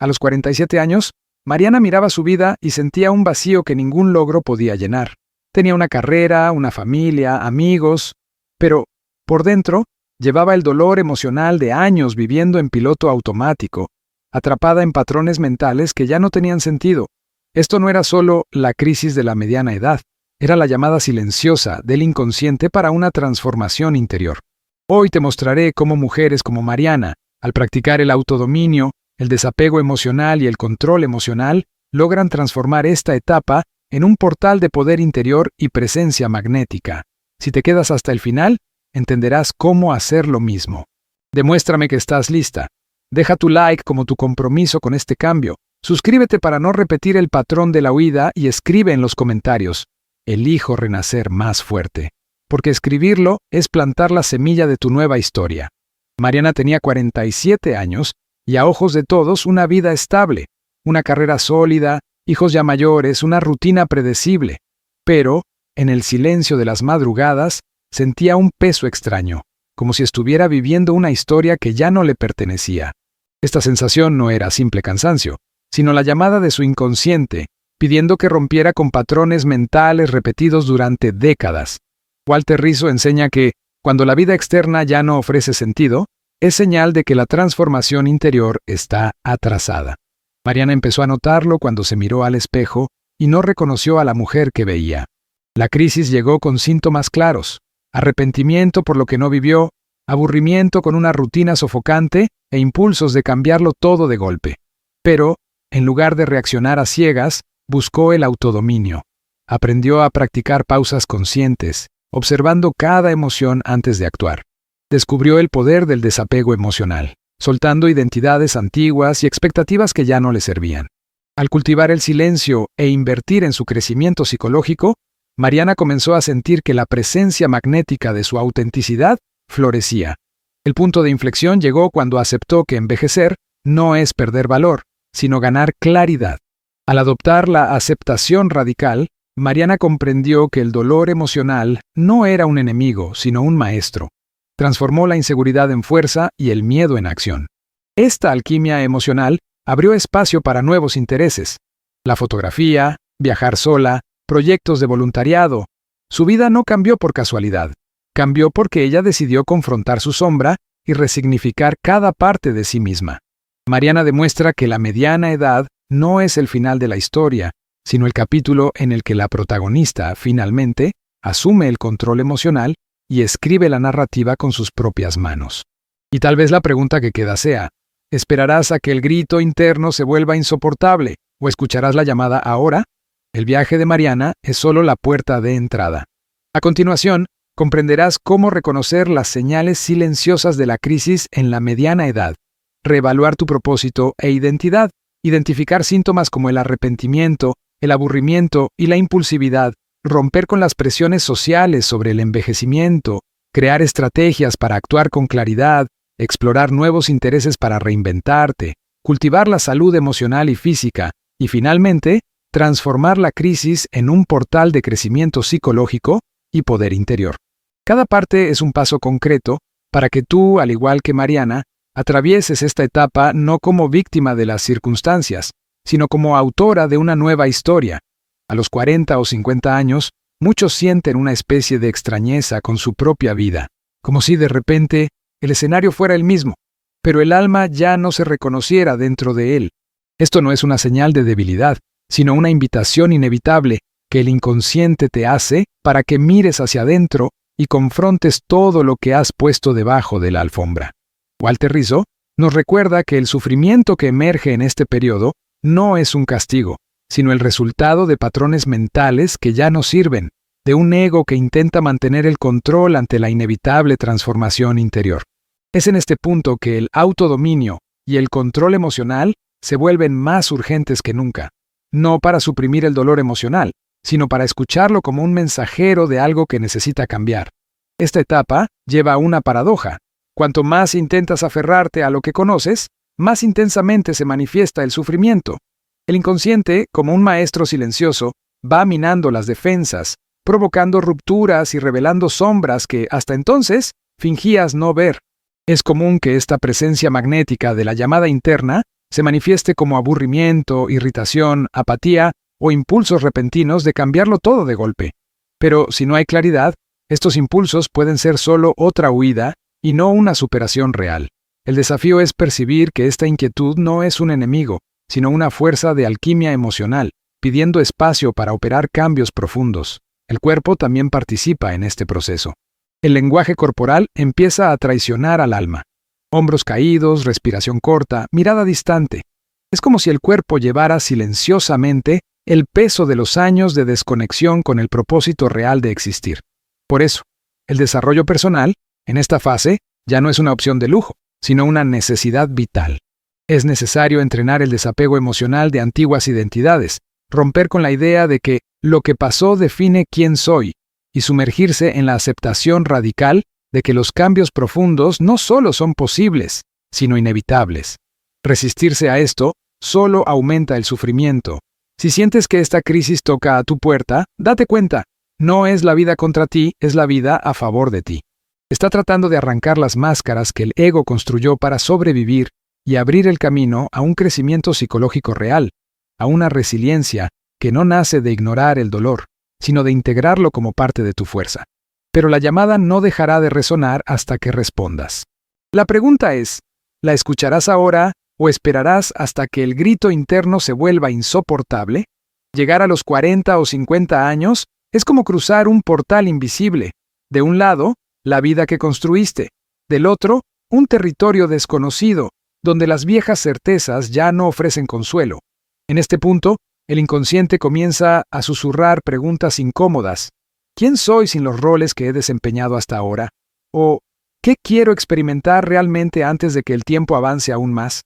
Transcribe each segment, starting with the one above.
A los 47 años, Mariana miraba su vida y sentía un vacío que ningún logro podía llenar. Tenía una carrera, una familia, amigos, pero, por dentro, llevaba el dolor emocional de años viviendo en piloto automático, atrapada en patrones mentales que ya no tenían sentido. Esto no era solo la crisis de la mediana edad, era la llamada silenciosa del inconsciente para una transformación interior. Hoy te mostraré cómo mujeres como Mariana, al practicar el autodominio, el desapego emocional y el control emocional, logran transformar esta etapa en un portal de poder interior y presencia magnética. Si te quedas hasta el final, entenderás cómo hacer lo mismo. Demuéstrame que estás lista. Deja tu like como tu compromiso con este cambio. Suscríbete para no repetir el patrón de la huida y escribe en los comentarios: elijo renacer más fuerte. Porque escribirlo es plantar la semilla de tu nueva historia. Mariana tenía 47 años y a ojos de todos una vida estable, una carrera sólida, hijos ya mayores, una rutina predecible. Pero, en el silencio de las madrugadas, sentía un peso extraño, como si estuviera viviendo una historia que ya no le pertenecía. Esta sensación no era simple cansancio, sino la llamada de su inconsciente, pidiendo que rompiera con patrones mentales repetidos durante décadas. Walter Rizzo enseña que, cuando la vida externa ya no ofrece sentido, es señal de que la transformación interior está atrasada. Mariana empezó a notarlo cuando se miró al espejo y no reconoció a la mujer que veía. La crisis llegó con síntomas claros: arrepentimiento por lo que no vivió, aburrimiento con una rutina sofocante e impulsos de cambiarlo todo de golpe. Pero, en lugar de reaccionar a ciegas, buscó el autodominio. Aprendió a practicar pausas conscientes, observando cada emoción antes de actuar. Descubrió el poder del desapego emocional, soltando identidades antiguas y expectativas que ya no le servían. Al cultivar el silencio e invertir en su crecimiento psicológico, Mariana comenzó a sentir que la presencia magnética de su autenticidad florecía. El punto de inflexión llegó cuando aceptó que envejecer no es perder valor, sino ganar claridad. Al adoptar la aceptación radical, Mariana comprendió que el dolor emocional no era un enemigo, sino un maestro. Transformó la inseguridad en fuerza y el miedo en acción. Esta alquimia emocional abrió espacio para nuevos intereses: la fotografía, viajar sola, proyectos de voluntariado. Su vida no cambió por casualidad, cambió porque ella decidió confrontar su sombra y resignificar cada parte de sí misma. Mariana demuestra que la mediana edad no es el final de la historia, sino el capítulo en el que la protagonista, finalmente, asume el control emocional y escribe la narrativa con sus propias manos. Y tal vez la pregunta que queda sea: ¿esperarás a que el grito interno se vuelva insoportable o escucharás la llamada ahora? El viaje de Mariana es solo la puerta de entrada. A continuación, comprenderás cómo reconocer las señales silenciosas de la crisis en la mediana edad, reevaluar tu propósito e identidad, identificar síntomas como el arrepentimiento, el aburrimiento y la impulsividad, romper con las presiones sociales sobre el envejecimiento, crear estrategias para actuar con claridad, explorar nuevos intereses para reinventarte, cultivar la salud emocional y física, y finalmente, transformar la crisis en un portal de crecimiento psicológico y poder interior. Cada parte es un paso concreto para que tú, al igual que Mariana, atravieses esta etapa no como víctima de las circunstancias, sino como autora de una nueva historia. A los 40 o 50 años, muchos sienten una especie de extrañeza con su propia vida, como si de repente el escenario fuera el mismo, pero el alma ya no se reconociera dentro de él. Esto no es una señal de debilidad, sino una invitación inevitable que el inconsciente te hace para que mires hacia adentro y confrontes todo lo que has puesto debajo de la alfombra. Walter Rizzo nos recuerda que el sufrimiento que emerge en este periodo no es un castigo, sino el resultado de patrones mentales que ya no sirven, de un ego que intenta mantener el control ante la inevitable transformación interior. Es en este punto que el autodominio y el control emocional se vuelven más urgentes que nunca, no para suprimir el dolor emocional, sino para escucharlo como un mensajero de algo que necesita cambiar. Esta etapa lleva a una paradoja. Cuanto más intentas aferrarte a lo que conoces, más intensamente se manifiesta el sufrimiento. El inconsciente, como un maestro silencioso, va minando las defensas, provocando rupturas y revelando sombras que, hasta entonces, fingías no ver. Es común que esta presencia magnética de la llamada interna se manifieste como aburrimiento, irritación, apatía o impulsos repentinos de cambiarlo todo de golpe. Pero si no hay claridad, estos impulsos pueden ser solo otra huida y no una superación real. El desafío es percibir que esta inquietud no es un enemigo, sino una fuerza de alquimia emocional, pidiendo espacio para operar cambios profundos. El cuerpo también participa en este proceso. El lenguaje corporal empieza a traicionar al alma. Hombros caídos, respiración corta, mirada distante. Es como si el cuerpo llevara silenciosamente el peso de los años de desconexión con el propósito real de existir. Por eso, el desarrollo personal, en esta fase, ya no es una opción de lujo, sino una necesidad vital. Es necesario entrenar el desapego emocional de antiguas identidades, romper con la idea de que lo que pasó define quién soy, y sumergirse en la aceptación radical de que los cambios profundos no solo son posibles, sino inevitables. Resistirse a esto solo aumenta el sufrimiento. Si sientes que esta crisis toca a tu puerta, date cuenta, no es la vida contra ti, es la vida a favor de ti. Está tratando de arrancar las máscaras que el ego construyó para sobrevivir y abrir el camino a un crecimiento psicológico real, a una resiliencia que no nace de ignorar el dolor, sino de integrarlo como parte de tu fuerza. Pero la llamada no dejará de resonar hasta que respondas. La pregunta es, ¿la escucharás ahora o esperarás hasta que el grito interno se vuelva insoportable? Llegar a los 40 o 50 años es como cruzar un portal invisible. De un lado, la vida que construiste. Del otro, un territorio desconocido, donde las viejas certezas ya no ofrecen consuelo. En este punto, el inconsciente comienza a susurrar preguntas incómodas. ¿Quién soy sin los roles que he desempeñado hasta ahora? ¿O qué quiero experimentar realmente antes de que el tiempo avance aún más?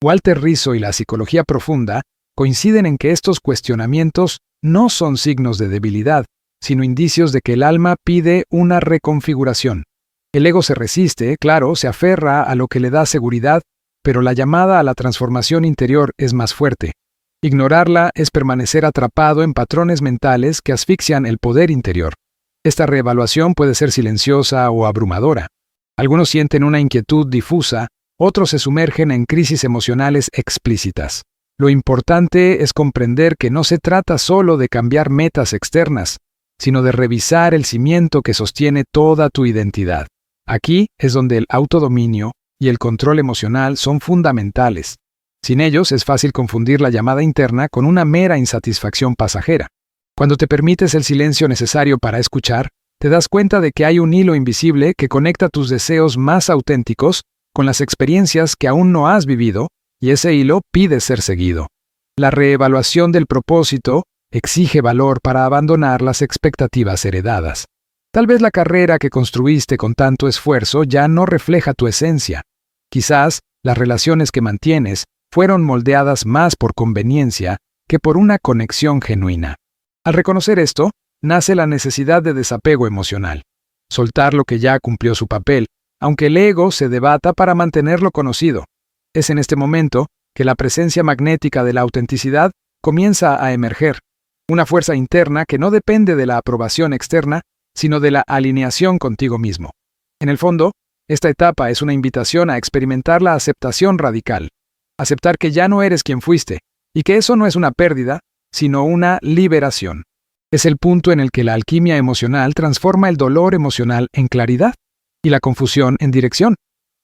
Walter Rizzo y la psicología profunda coinciden en que estos cuestionamientos no son signos de debilidad, sino indicios de que el alma pide una reconfiguración. El ego se resiste, claro, se aferra a lo que le da seguridad, pero la llamada a la transformación interior es más fuerte. Ignorarla es permanecer atrapado en patrones mentales que asfixian el poder interior. Esta reevaluación puede ser silenciosa o abrumadora. Algunos sienten una inquietud difusa, otros se sumergen en crisis emocionales explícitas. Lo importante es comprender que no se trata solo de cambiar metas externas, sino de revisar el cimiento que sostiene toda tu identidad. Aquí es donde el autodominio y el control emocional son fundamentales. Sin ellos es fácil confundir la llamada interna con una mera insatisfacción pasajera. Cuando te permites el silencio necesario para escuchar, te das cuenta de que hay un hilo invisible que conecta tus deseos más auténticos con las experiencias que aún no has vivido, y ese hilo pide ser seguido. La reevaluación del propósito exige valor para abandonar las expectativas heredadas. Tal vez la carrera que construiste con tanto esfuerzo ya no refleja tu esencia. Quizás las relaciones que mantienes fueron moldeadas más por conveniencia que por una conexión genuina. Al reconocer esto, nace la necesidad de desapego emocional. Soltar lo que ya cumplió su papel, aunque el ego se debata para mantenerlo conocido. Es en este momento que la presencia magnética de la autenticidad comienza a emerger, una fuerza interna que no depende de la aprobación externa, sino de la alineación contigo mismo. En el fondo, esta etapa es una invitación a experimentar la aceptación radical. Aceptar que ya no eres quien fuiste, y que eso no es una pérdida, sino una liberación. Es el punto en el que la alquimia emocional transforma el dolor emocional en claridad y la confusión en dirección.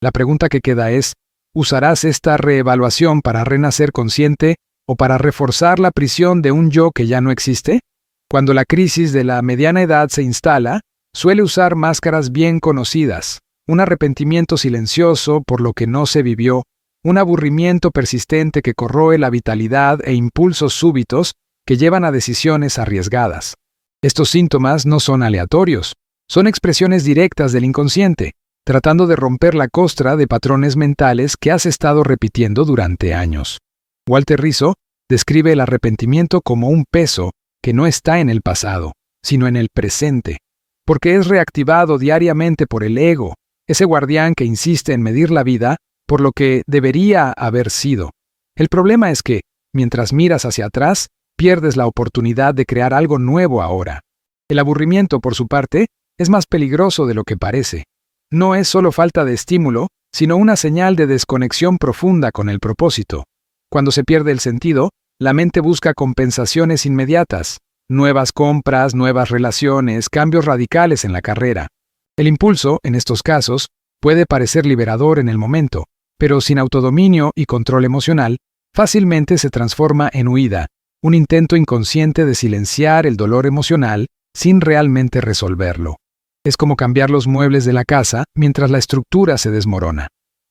La pregunta que queda es, ¿usarás esta reevaluación para renacer consciente o para reforzar la prisión de un yo que ya no existe? Cuando la crisis de la mediana edad se instala, suele usar máscaras bien conocidas, un arrepentimiento silencioso por lo que no se vivió, un aburrimiento persistente que corroe la vitalidad e impulsos súbitos que llevan a decisiones arriesgadas. Estos síntomas no son aleatorios, son expresiones directas del inconsciente, tratando de romper la costra de patrones mentales que has estado repitiendo durante años. Walter Rizzo describe el arrepentimiento como un peso que no está en el pasado, sino en el presente, porque es reactivado diariamente por el ego, ese guardián que insiste en medir la vida por lo que debería haber sido. El problema es que, mientras miras hacia atrás, pierdes la oportunidad de crear algo nuevo ahora. El aburrimiento, por su parte, es más peligroso de lo que parece. No es solo falta de estímulo, sino una señal de desconexión profunda con el propósito. Cuando se pierde el sentido, la mente busca compensaciones inmediatas, nuevas compras, nuevas relaciones, cambios radicales en la carrera. El impulso, en estos casos, puede parecer liberador en el momento, pero sin autodominio y control emocional, fácilmente se transforma en huida, un intento inconsciente de silenciar el dolor emocional sin realmente resolverlo. Es como cambiar los muebles de la casa mientras la estructura se desmorona.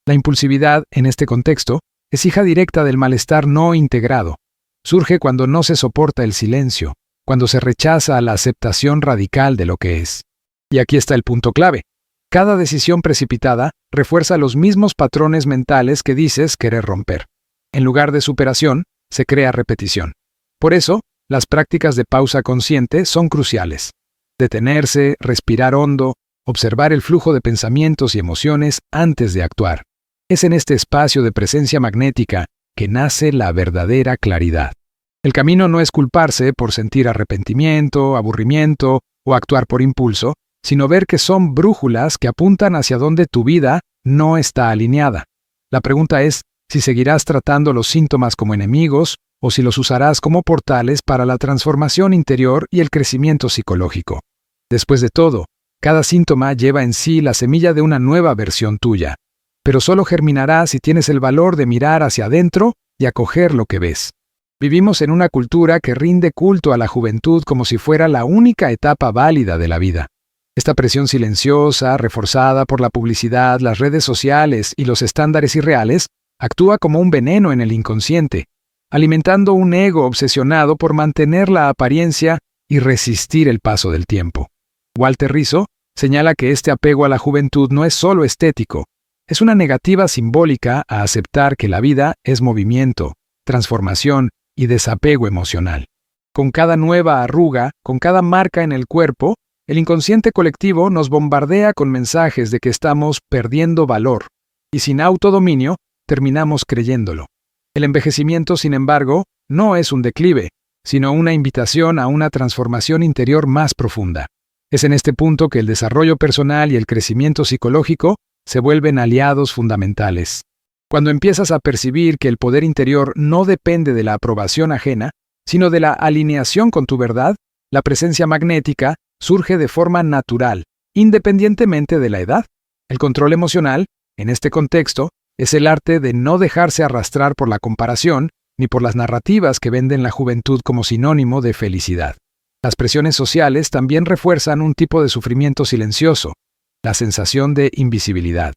La impulsividad, en este contexto, es hija directa del malestar no integrado. Surge cuando no se soporta el silencio, cuando se rechaza la aceptación radical de lo que es. Y aquí está el punto clave. Cada decisión precipitada refuerza los mismos patrones mentales que dices querer romper. En lugar de superación, se crea repetición. Por eso, las prácticas de pausa consciente son cruciales. Detenerse, respirar hondo, observar el flujo de pensamientos y emociones antes de actuar. Es en este espacio de presencia magnética que nace la verdadera claridad. El camino no es culparse por sentir arrepentimiento, aburrimiento o actuar por impulso, sino ver que son brújulas que apuntan hacia donde tu vida no está alineada. La pregunta es si seguirás tratando los síntomas como enemigos o si los usarás como portales para la transformación interior y el crecimiento psicológico. Después de todo, cada síntoma lleva en sí la semilla de una nueva versión tuya, pero solo germinará si tienes el valor de mirar hacia adentro y acoger lo que ves. Vivimos en una cultura que rinde culto a la juventud como si fuera la única etapa válida de la vida. Esta presión silenciosa, reforzada por la publicidad, las redes sociales y los estándares irreales, actúa como un veneno en el inconsciente, alimentando un ego obsesionado por mantener la apariencia y resistir el paso del tiempo. Walter Rizzo señala que este apego a la juventud no es solo estético, es una negativa simbólica a aceptar que la vida es movimiento, transformación y desapego emocional. Con cada nueva arruga, con cada marca en el cuerpo, el inconsciente colectivo nos bombardea con mensajes de que estamos perdiendo valor, y sin autodominio, terminamos creyéndolo. El envejecimiento, sin embargo, no es un declive, sino una invitación a una transformación interior más profunda. Es en este punto que el desarrollo personal y el crecimiento psicológico se vuelven aliados fundamentales. Cuando empiezas a percibir que el poder interior no depende de la aprobación ajena, sino de la alineación con tu verdad, la presencia magnética surge de forma natural, independientemente de la edad. El control emocional, en este contexto, es el arte de no dejarse arrastrar por la comparación ni por las narrativas que venden la juventud como sinónimo de felicidad. Las presiones sociales también refuerzan un tipo de sufrimiento silencioso, la sensación de invisibilidad.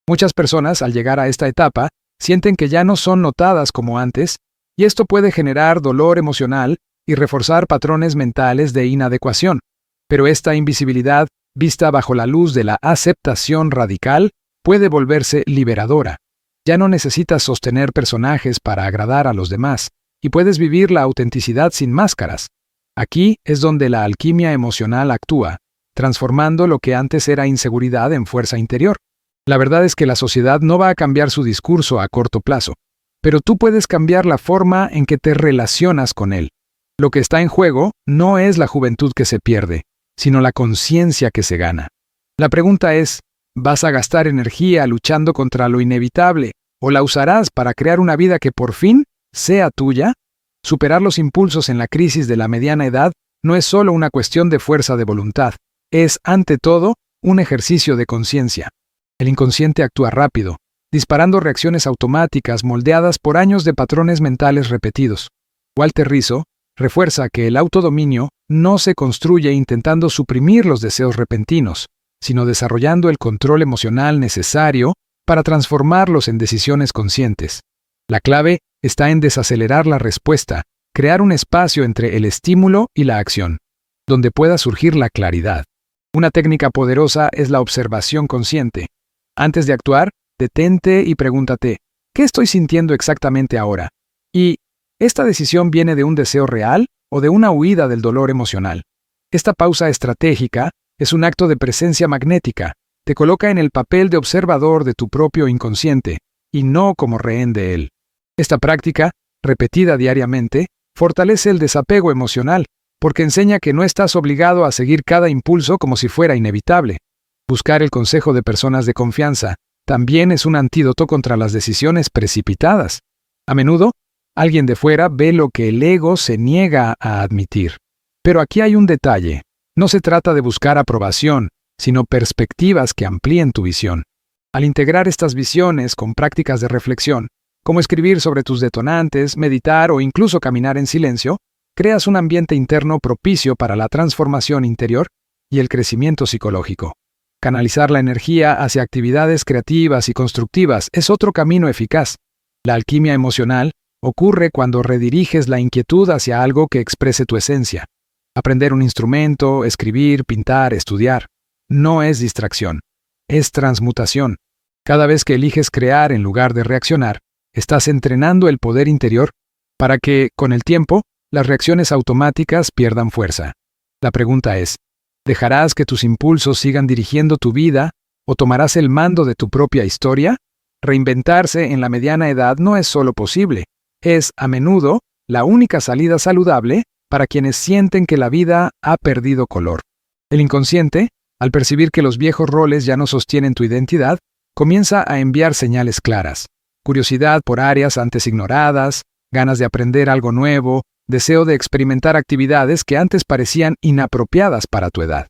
Muchas personas, al llegar a esta etapa, sienten que ya no son notadas como antes, y esto puede generar dolor emocional y reforzar patrones mentales de inadecuación. Pero esta invisibilidad, vista bajo la luz de la aceptación radical, puede volverse liberadora. Ya no necesitas sostener personajes para agradar a los demás, y puedes vivir la autenticidad sin máscaras. Aquí es donde la alquimia emocional actúa, transformando lo que antes era inseguridad en fuerza interior. La verdad es que la sociedad no va a cambiar su discurso a corto plazo, pero tú puedes cambiar la forma en que te relacionas con él. Lo que está en juego no es la juventud que se pierde, sino la conciencia que se gana. La pregunta es, ¿vas a gastar energía luchando contra lo inevitable o la usarás para crear una vida que por fin sea tuya? Superar los impulsos en la crisis de la mediana edad no es solo una cuestión de fuerza de voluntad, es, ante todo, un ejercicio de conciencia. El inconsciente actúa rápido, disparando reacciones automáticas moldeadas por años de patrones mentales repetidos. Walter Rizzo refuerza que el autodominio no se construye intentando suprimir los deseos repentinos, sino desarrollando el control emocional necesario para transformarlos en decisiones conscientes. La clave está en desacelerar la respuesta, crear un espacio entre el estímulo y la acción, donde pueda surgir la claridad. Una técnica poderosa es la observación consciente. Antes de actuar, detente y pregúntate, ¿qué estoy sintiendo exactamente ahora? Y, ¿esta decisión viene de un deseo real o de una huida del dolor emocional? Esta pausa estratégica es un acto de presencia magnética, te coloca en el papel de observador de tu propio inconsciente, y no como rehén de él. Esta práctica, repetida diariamente, fortalece el desapego emocional, porque enseña que no estás obligado a seguir cada impulso como si fuera inevitable. Buscar el consejo de personas de confianza también es un antídoto contra las decisiones precipitadas. A menudo, Alguien de fuera ve lo que el ego se niega a admitir. Pero aquí hay un detalle. No se trata de buscar aprobación, sino perspectivas que amplíen tu visión. Al integrar estas visiones con prácticas de reflexión, como escribir sobre tus detonantes, meditar o incluso caminar en silencio, creas un ambiente interno propicio para la transformación interior y el crecimiento psicológico. Canalizar la energía hacia actividades creativas y constructivas es otro camino eficaz. La alquimia emocional ocurre cuando rediriges la inquietud hacia algo que exprese tu esencia. Aprender un instrumento, escribir, pintar, estudiar, no es distracción, es transmutación. Cada vez que eliges crear en lugar de reaccionar, estás entrenando el poder interior para que, con el tiempo, las reacciones automáticas pierdan fuerza. La pregunta es, ¿dejarás que tus impulsos sigan dirigiendo tu vida o tomarás el mando de tu propia historia? Reinventarse en la mediana edad no es solo posible, es, a menudo, la única salida saludable para quienes sienten que la vida ha perdido color. El inconsciente, al percibir que los viejos roles ya no sostienen tu identidad, comienza a enviar señales claras. Curiosidad por áreas antes ignoradas, ganas de aprender algo nuevo, deseo de experimentar actividades que antes parecían inapropiadas para tu edad.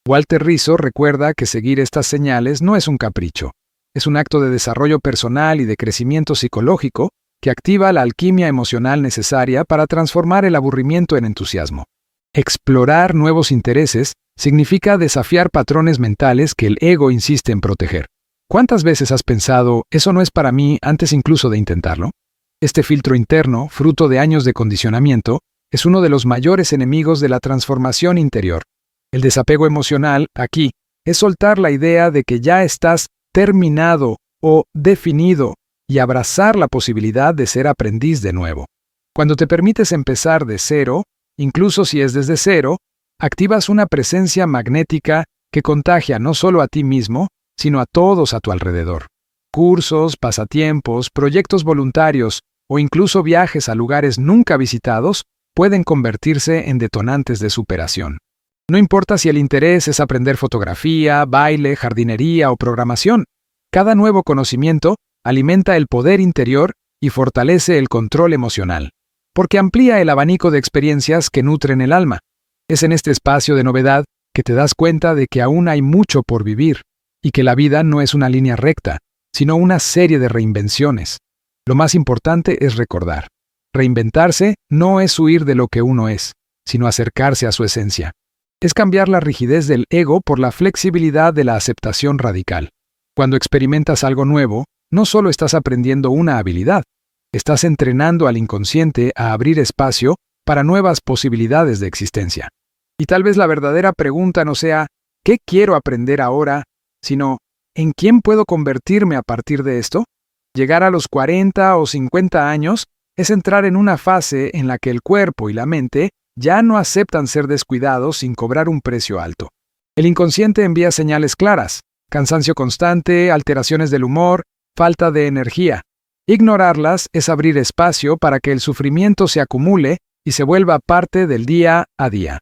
Walter Rizzo recuerda que seguir estas señales no es un capricho. Es un acto de desarrollo personal y de crecimiento psicológico que activa la alquimia emocional necesaria para transformar el aburrimiento en entusiasmo. Explorar nuevos intereses significa desafiar patrones mentales que el ego insiste en proteger. ¿Cuántas veces has pensado, eso no es para mí, antes incluso de intentarlo? Este filtro interno, fruto de años de condicionamiento, es uno de los mayores enemigos de la transformación interior. El desapego emocional, aquí, es soltar la idea de que ya estás terminado o definido y abrazar la posibilidad de ser aprendiz de nuevo. Cuando te permites empezar de cero, incluso si es desde cero, activas una presencia magnética que contagia no solo a ti mismo, sino a todos a tu alrededor. Cursos, pasatiempos, proyectos voluntarios o incluso viajes a lugares nunca visitados pueden convertirse en detonantes de superación. No importa si el interés es aprender fotografía, baile, jardinería o programación, cada nuevo conocimiento alimenta el poder interior y fortalece el control emocional, porque amplía el abanico de experiencias que nutren el alma. Es en este espacio de novedad que te das cuenta de que aún hay mucho por vivir y que la vida no es una línea recta, sino una serie de reinvenciones. Lo más importante es recordar. Reinventarse no es huir de lo que uno es, sino acercarse a su esencia. Es cambiar la rigidez del ego por la flexibilidad de la aceptación radical. Cuando experimentas algo nuevo, no solo estás aprendiendo una habilidad, estás entrenando al inconsciente a abrir espacio para nuevas posibilidades de existencia. Y tal vez la verdadera pregunta no sea ¿qué quiero aprender ahora?, sino ¿en quién puedo convertirme a partir de esto? Llegar a los 40 o 50 años es entrar en una fase en la que el cuerpo y la mente ya no aceptan ser descuidados sin cobrar un precio alto. El inconsciente envía señales claras: cansancio constante, alteraciones del humor, falta de energía. Ignorarlas es abrir espacio para que el sufrimiento se acumule y se vuelva parte del día a día.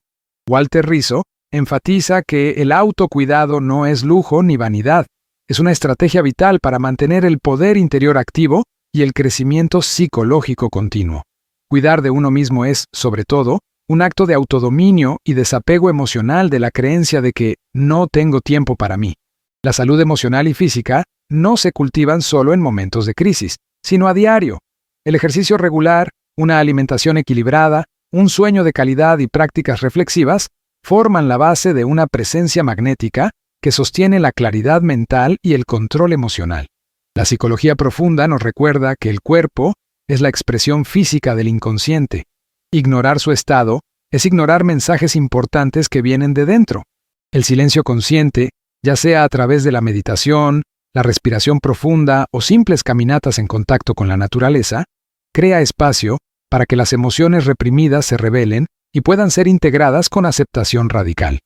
Walter Rizzo enfatiza que el autocuidado no es lujo ni vanidad, es una estrategia vital para mantener el poder interior activo y el crecimiento psicológico continuo. Cuidar de uno mismo es, sobre todo, un acto de autodominio y desapego emocional de la creencia de que no tengo tiempo para mí. La salud emocional y física no se cultivan solo en momentos de crisis, sino a diario. El ejercicio regular, una alimentación equilibrada, un sueño de calidad y prácticas reflexivas forman la base de una presencia magnética que sostiene la claridad mental y el control emocional. La psicología profunda nos recuerda que el cuerpo es la expresión física del inconsciente. Ignorar su estado es ignorar mensajes importantes que vienen de dentro. El silencio consciente, ya sea a través de la meditación, la respiración profunda o simples caminatas en contacto con la naturaleza, crea espacio para que las emociones reprimidas se revelen y puedan ser integradas con aceptación radical.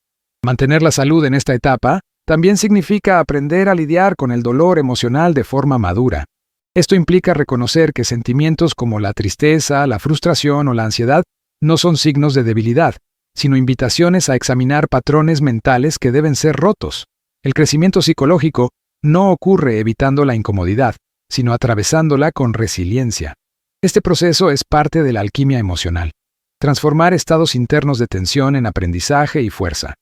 Mantener la salud en esta etapa también significa aprender a lidiar con el dolor emocional de forma madura. Esto implica reconocer que sentimientos como la tristeza, la frustración o la ansiedad no son signos de debilidad, sino invitaciones a examinar patrones mentales que deben ser rotos. El crecimiento psicológico no ocurre evitando la incomodidad, sino atravesándola con resiliencia. Este proceso es parte de la alquimia emocional. Transformar estados internos de tensión en aprendizaje y fuerza.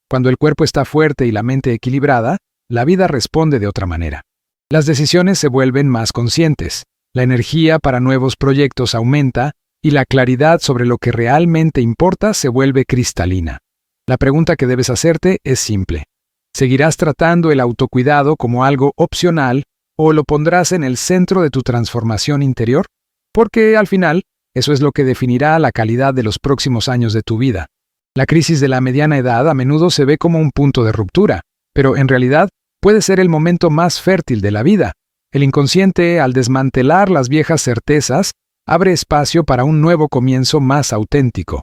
Cuando el cuerpo está fuerte y la mente equilibrada, la vida responde de otra manera. Las decisiones se vuelven más conscientes, la energía para nuevos proyectos aumenta y la claridad sobre lo que realmente importa se vuelve cristalina. La pregunta que debes hacerte es simple. ¿Seguirás tratando el autocuidado como algo opcional o lo pondrás en el centro de tu transformación interior? Porque, al final, eso es lo que definirá la calidad de los próximos años de tu vida. La crisis de la mediana edad a menudo se ve como un punto de ruptura, pero en realidad puede ser el momento más fértil de la vida. El inconsciente, al desmantelar las viejas certezas, abre espacio para un nuevo comienzo más auténtico.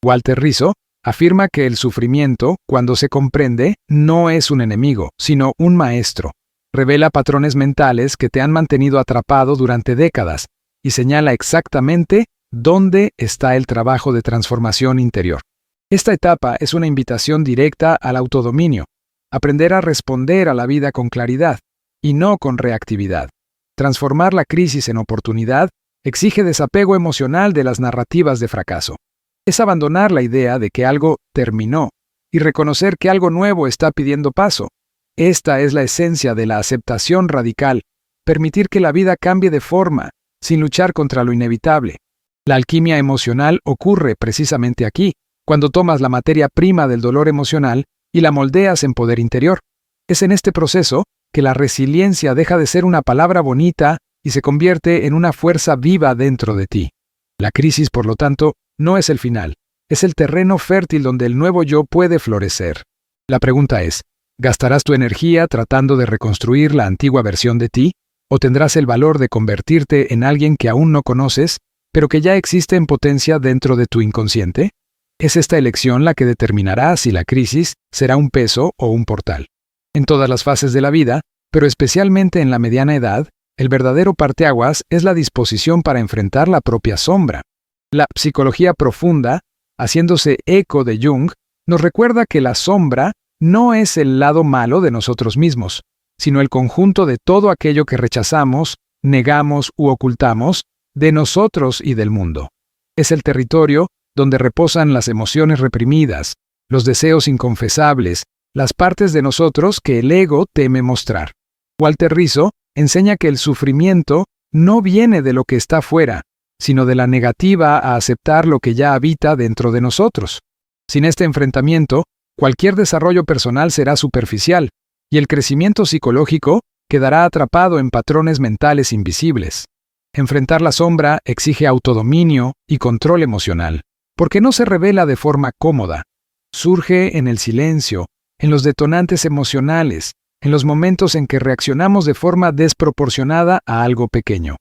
Walter Rizzo afirma que el sufrimiento, cuando se comprende, no es un enemigo, sino un maestro. Revela patrones mentales que te han mantenido atrapado durante décadas y señala exactamente dónde está el trabajo de transformación interior. Esta etapa es una invitación directa al autodominio, aprender a responder a la vida con claridad y no con reactividad. Transformar la crisis en oportunidad exige desapego emocional de las narrativas de fracaso. Es abandonar la idea de que algo terminó y reconocer que algo nuevo está pidiendo paso. Esta es la esencia de la aceptación radical, permitir que la vida cambie de forma, sin luchar contra lo inevitable. La alquimia emocional ocurre precisamente aquí, cuando tomas la materia prima del dolor emocional y la moldeas en poder interior. Es en este proceso que la resiliencia deja de ser una palabra bonita y se convierte en una fuerza viva dentro de ti. La crisis, por lo tanto, no es el final, es el terreno fértil donde el nuevo yo puede florecer. La pregunta es, ¿gastarás tu energía tratando de reconstruir la antigua versión de ti? ¿O tendrás el valor de convertirte en alguien que aún no conoces, pero que ya existe en potencia dentro de tu inconsciente? Es esta elección la que determinará si la crisis será un peso o un portal. En todas las fases de la vida, pero especialmente en la mediana edad, el verdadero parteaguas es la disposición para enfrentar la propia sombra. La psicología profunda, haciéndose eco de Jung, nos recuerda que la sombra no es el lado malo de nosotros mismos, sino el conjunto de todo aquello que rechazamos, negamos u ocultamos de nosotros y del mundo. Es el territorio donde reposan las emociones reprimidas, los deseos inconfesables, las partes de nosotros que el ego teme mostrar. Walter Rizzo enseña que el sufrimiento no viene de lo que está fuera, sino de la negativa a aceptar lo que ya habita dentro de nosotros. Sin este enfrentamiento, cualquier desarrollo personal será superficial, y el crecimiento psicológico quedará atrapado en patrones mentales invisibles. Enfrentar la sombra exige autodominio y control emocional, porque no se revela de forma cómoda. Surge en el silencio, en los detonantes emocionales, en los momentos en que reaccionamos de forma desproporcionada a algo pequeño.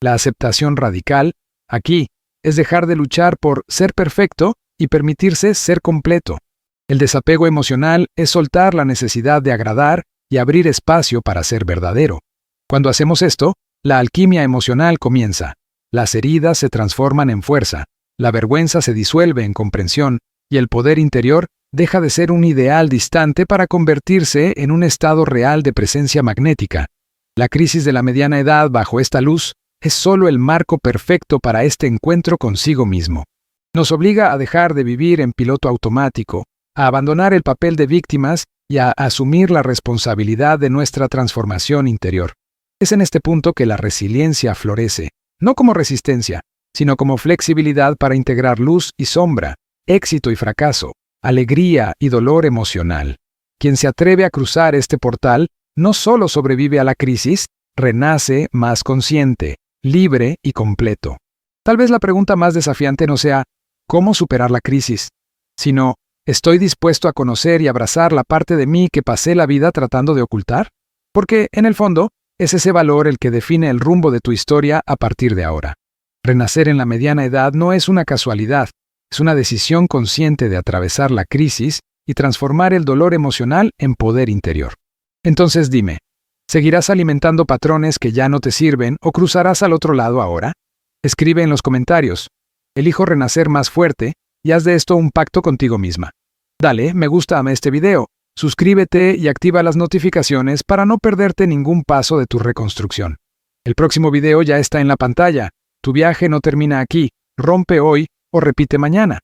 La aceptación radical, aquí, es dejar de luchar por ser perfecto y permitirse ser completo. El desapego emocional es soltar la necesidad de agradar y abrir espacio para ser verdadero. Cuando hacemos esto, la alquimia emocional comienza. Las heridas se transforman en fuerza, la vergüenza se disuelve en comprensión y el poder interior deja de ser un ideal distante para convertirse en un estado real de presencia magnética. La crisis de la mediana edad bajo esta luz es solo el marco perfecto para este encuentro consigo mismo. Nos obliga a dejar de vivir en piloto automático, a abandonar el papel de víctimas y a asumir la responsabilidad de nuestra transformación interior. Es en este punto que la resiliencia florece, no como resistencia, sino como flexibilidad para integrar luz y sombra, éxito y fracaso, alegría y dolor emocional. Quien se atreve a cruzar este portal no solo sobrevive a la crisis, renace más consciente, libre y completo. Tal vez la pregunta más desafiante no sea ¿cómo superar la crisis?, sino ¿estoy dispuesto a conocer y abrazar la parte de mí que pasé la vida tratando de ocultar? Porque, en el fondo, es ese valor el que define el rumbo de tu historia a partir de ahora. Renacer en la mediana edad no es una casualidad, es una decisión consciente de atravesar la crisis y transformar el dolor emocional en poder interior. Entonces dime, ¿seguirás alimentando patrones que ya no te sirven o cruzarás al otro lado ahora? Escribe en los comentarios. Elijo renacer más fuerte y haz de esto un pacto contigo misma. Dale me gusta a este video, suscríbete y activa las notificaciones para no perderte ningún paso de tu reconstrucción. El próximo video ya está en la pantalla. Tu viaje no termina aquí, rompe hoy o repite mañana.